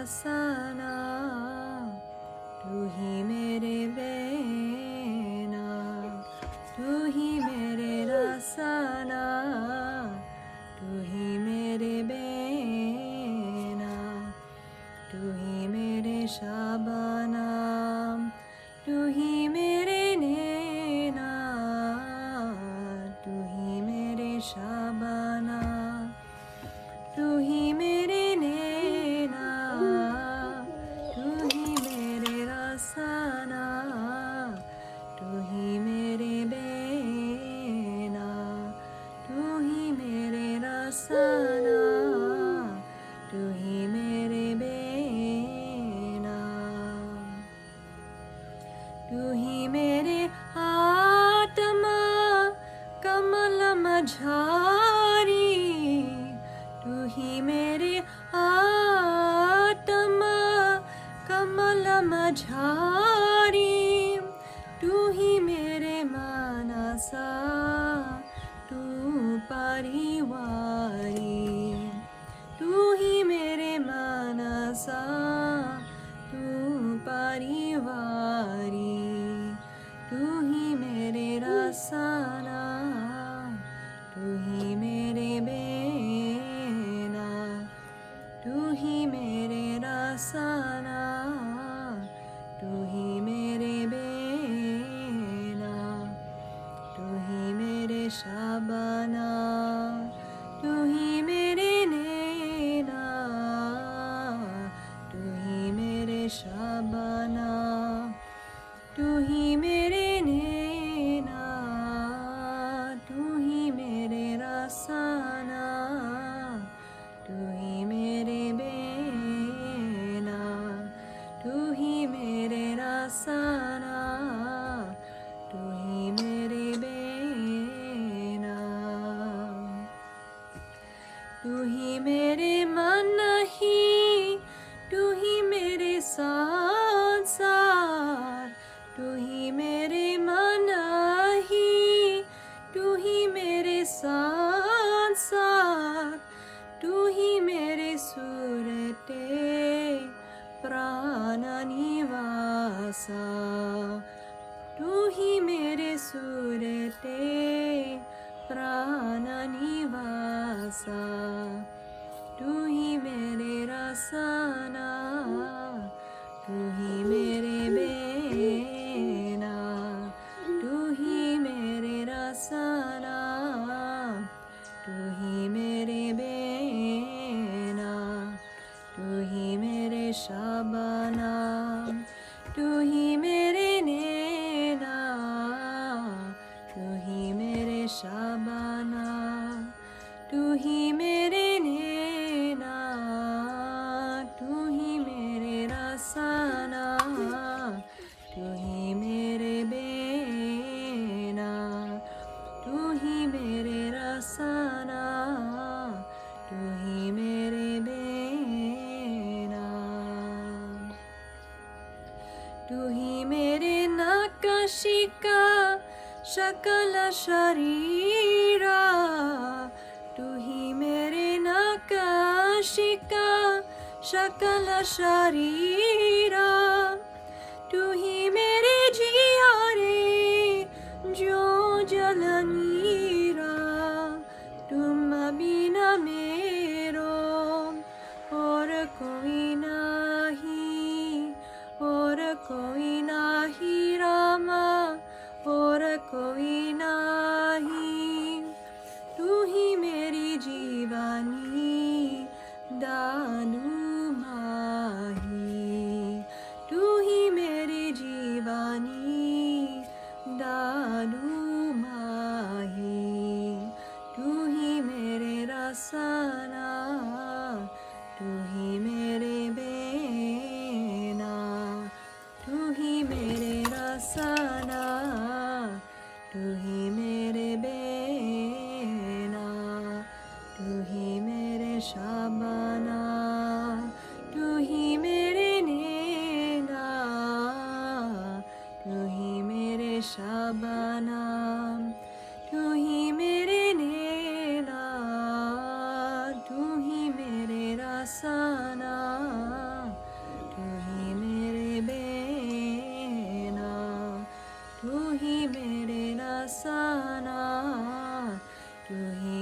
रसना, तू ही मेरे बेना, तू ही मेरे रसना, तू ही मेरे बेना, तू ही मेरे शाबाना, तू ही मेरे नैना, तू ही मेरे शाबाना, तू ही मेरे नैना, तू ही मेरे रसना, तू ही मेरे बेना, तू ही मेरे रसना, तू ही मेरे बेना, तू ही मेरे आत्मा कमल मझारी, तू ही मेरे आत्मा कमल मझारी, तू ही मेरे मानसा, तू परिवारी, तू ही मेरे मानसा, तू परिवारी, तू ही मेरे रसना, तू ही मेरे बेना, तू ही मेरे रसना, तू ही मेरे बेना, तू ही मेरे शाबाना, तू ही मेरे नैना, तू ही मेरे शाबाना, तू ही मेरे नैना, तू ही मेरे रसना, तू ही मेरे बेना, तू ही मेरे रसना, तू ही मेरे बेना, तू ही मेरे मन ही, तू ही मेरे संसार, तू ही मेरे मन ही, तू ही मेरे संसार, तू ही मेरे सुरते प्राण निवासा, तू ही मेरे सुरते प्राण निवासा, तू ही मेरे रसना, तू ही मेरे बेना, तू ही मेरे रसना, तू ही मेरे बेना, तू ही मेरे शाबाना, तू ही मेरे नैना, तू ही मेरे शाबाना, तू ही मेरे नैना, तू ही मेरे रसना, तू ही मेरे बेना, तू ही मेरे रसना, तू ही मेरे बेना, तू ही मेरे नक्काशी का शकल शरीरा, तू ही मेरे नक्काशी का शकल शरीरा, तू ही मेरे जिया रे जो जल नीरा, तुम बिना मेरो और कोई नहीं, और कोई नहीं रामा, और कोई नहीं, तू ही मेरी जीवानी दानू माही, तू ही मेरी जीवानी दानू माही, तू ही मेरे रसना, तू ही मेरे बेना, तू ही मेरे रसना, तू ही तू ही